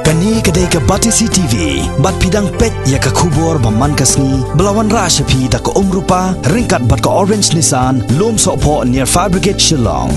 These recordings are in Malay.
Kani kedai ke Batisi TV, bat pidang pet ya ke kubur baman kasni, belawan rashapi da ke rupa, ringkat bat ke Orange Nissan, lom sokpo near Fire Brigade Shillong.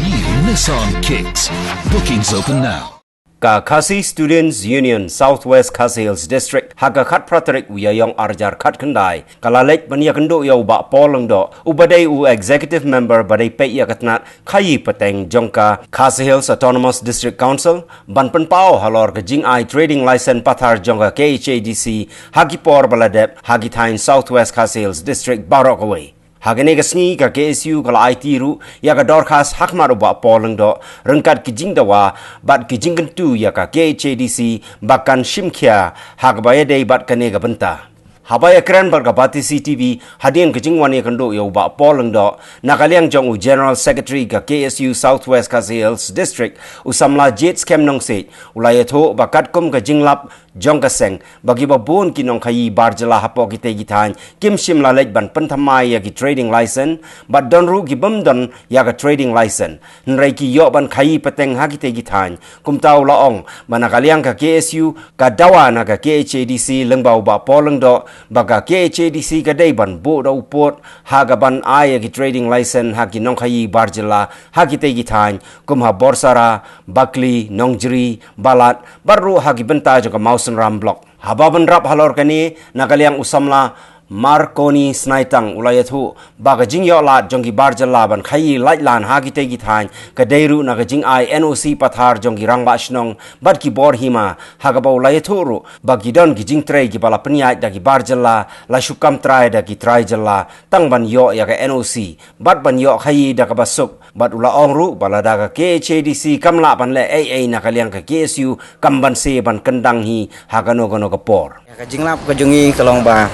New Nissan Kicks. Bookings open now. Ka Khasi Students Union Southwest Khasi Hills District haga khat pratarik uyayong arjar khat kendai kalalek bania kendo ya uba polong do ubadai u executive member badai pe ya katnat khayi pateng jongka Khasi Hills Autonomous District Council banpen pau halor ke jing ai trading license pathar jongka KHADC hagi por baladep hagi thain Southwest Khasi Hills District barok away Hagane gasni ka KSU kala IT ru ya ka dorkhas hak maru ba poleng do rengkat kijing dawa bat kijing kentu ya ka KHADC bakan shimkhia hak baya dei bat kane ga benta habaya kran bar ka Batisi TV hadien kijing wani kando ya ba poleng do nakaliang jong u General Secretary ka KSU Southwest Khasi Hills District usamla jet scam nong se ulayatho bakat kum ka jinglap jong kaseng bagi babon kinong khayi barjala hapo kite gitan kim shimla lej ban penthamai ya ki trading license bat donru gi bamdon ya ka trading license nrai ki yo ban khayi pateng ha kite gitan kumtau laong manakaliang ka KSU ka dawa na ka KHADC lengbau ba poleng do baga KHADC ka dei ban bo do upot ha ga ban ai ya ki trading license ha ki nong khayi barjala ha kite gitan kumha borsara bakli nongjri balat baru ha ki benta jo ka Ram block hababan rap halor kani nakaliang usamla Marconi Snaitang ulayathu baga jingyo lat jonggi barjala ban khayi lightlan hagi tegi thain kadeiru naga jing ai NOC pathar jonggi rangba shnong bad ki bor hima hagaba ulayathu ru bagi don gi jing trai gi bala pniai da gi barjala la shukam trai da gi trai jalla tang ban yo ya ka NOC bad ban yo khayi da ka basuk bad ula ongru bala da ka KHADC kamla ban le AA nakaliang ka KSU kamban se ban kendang hi hagano gono ka por ka jinglap ka jongi kalong ba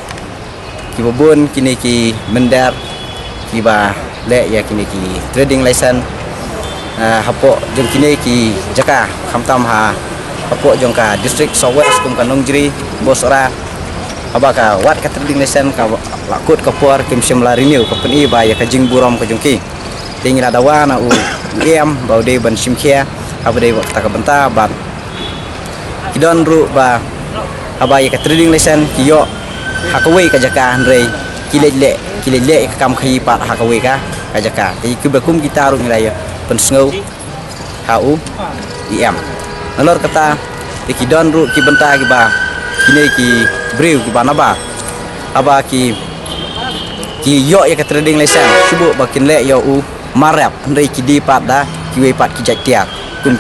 kibabun kini ki mendar kiba le ya kini ki trading license hapo jong kini ki jaka khamtam ha hapo jong ka district Southwest kum kanong jri bosora abaka wat ka trading license ka lakut ka por kim shimla renew ka peni ba ya ka jing burom ka jong ki tingila dawa na u em baude ban shimkhia abade ta ka benta ban kidon ru ba abaya ka trading license kiyo hakaway ka jaka rei kilele ka kam khayi pat hakaway ka jaka ti kubakum kita ru ngilaya pensngau hau em nalor kata ti don ru ki benta ki ba kini ki brew ki banaba aba ki yo ya ka trading license subu bakin le yo u marap rei ki di pat da ki we pat ki jaktia kum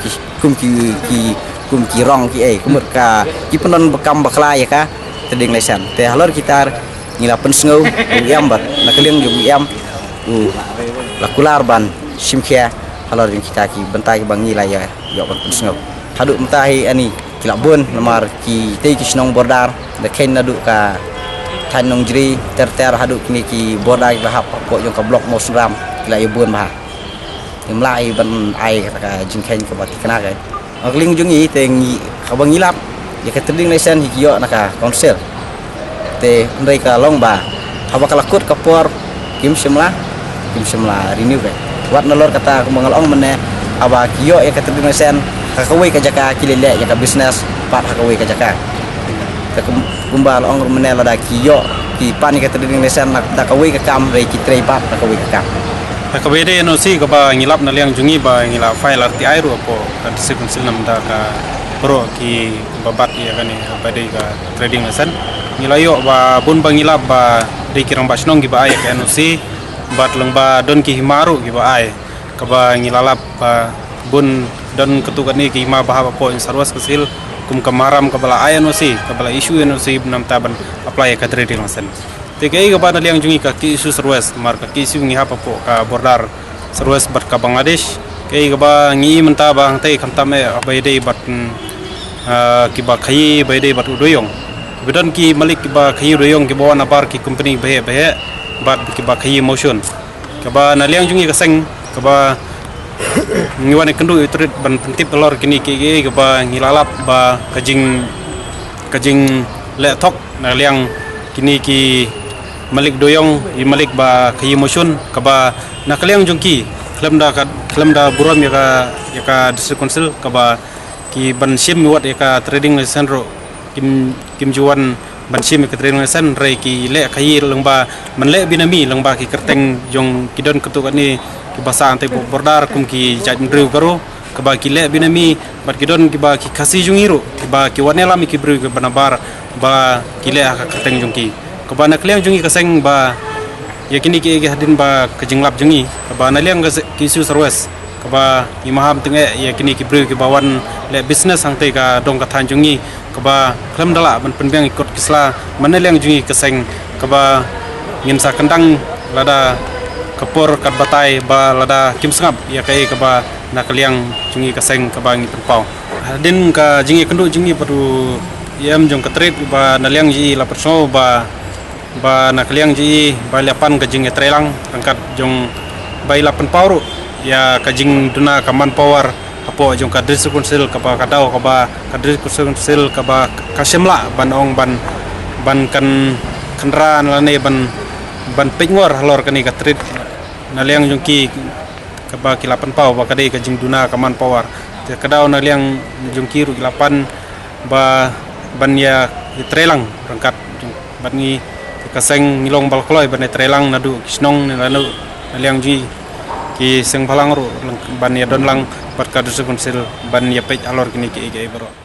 ki rong ki kumur ka ki penon bekam bakla ya ka trading license te halor kita ngila pensngau em bat nakaliang ju em lakular ban shimkhia halor kita ki bentai bangi la ya yo ban pensngau hadu mentahi ani kila bun lamar ki te ki snong bordar de ken nadu ka thanong jri ter hadu kini ki bordar ki hap ko yo ka blok mosram kila yo bun ma imlai ban ai ka jingken ka bat kana ka akling jungi te ngi kabangi lap ya ka trading license hiyo naka council te mereka long ba haba kalakut kapor kim shimla renew be wat nalor kata mengalong mene aba kiyo ya ka trading license hakawai ka jaka kilele ya ka business pat hakawai ka jaka ka kumba long mene lada kiyo ki pan ka trading license nak dakawai ka kam rei ki trei pat hakawai ka kam hakawai de NOC ka ba ngilap na liang jungi ba ngila file RTI ru ko ka district council nam da ka pro ki babat ya kan pada ka trading license ngilayo ba bun bangilap ba de kirang basnong gi ba ay ka NOC bat lengba don ki himaru gi ba ay ka ba ngilalap ba bun don ketukan ni ki hima ba po in sarwas kesil kum kamaram ka bala ay NOC ka bala issue NOC nam taban apply ka trading license te kai ka ba na liang jungi ka ki issue sarwas mar ka ki issue ngi hapa po ka bordar sarwas bat ka Bangladesh kai ka ba ngi menta bang te khamtame abai dei bat kiba khayi bai dei bat udoyong bedan ki malik kiba khayi udoyong ki bawa nabar ki company behe bat kiba khayi motion kaba naliang jungi kaseng kaba ngiwane kendu itrit ban pentip lor kini ki kaba ngilalap ba kajing le thok naliang kini ki malik doyong i malik ba khayi motion kaba nakaliang jungki klemda buram ya ka district council kaba ki ban sim wat ka trading license ro kim juan ban sim ka trading license re ki le khai lengba man le binami lengba ki kerteng jong kidon ketuk ni ki basa ante bordar kum ki jaj mriu karo ka ba ki le binami bat kidon ki ba ki khasi jungiru ki ba ki wanela mi ki bru ka banabar ba ki le ka kerteng jong ki ka ba nak leng jungi ka seng ba ya kini ki hadin ba ka jinglap jungi ka ba na leng ki su sarwes ka ba imaham tenge ya kini ki bru ki bawan le business angte ka dong ka than jungi ka ba klam dala ban penbeng ikut kisla mana leng jungi ka seng ka ba ngin sa kendang lada kapur kat batai ba lada kim sangap ya kai ka ba nak liang jungi ka seng ka ba ngi penpau hadin ka jingi kendu jungi padu yam jong ka trip ba na liang ji la perso ba nak liang ji ba lapan ka jingi trelang angkat jong ba lapan pauru ya ka jing duna ka man power apo jong ka dris konsil ka ba kadau ka ba ka dris konsil ka ba ka semla ban ong ban kan kendaraan lane ban pengor halor kani ka trip na liang jong ki ka ba ki lapan pau ba kadai ka jing duna ka man power te kadau na liang jong ki ru lapan ba ban ya trelang rangkat ban ni ka seng milong balkloi ban trelang nadu kisnong na liang ji ki seng palang ru ban ya don lang bat ka dusu konsil ban ya pej alor kini ki bro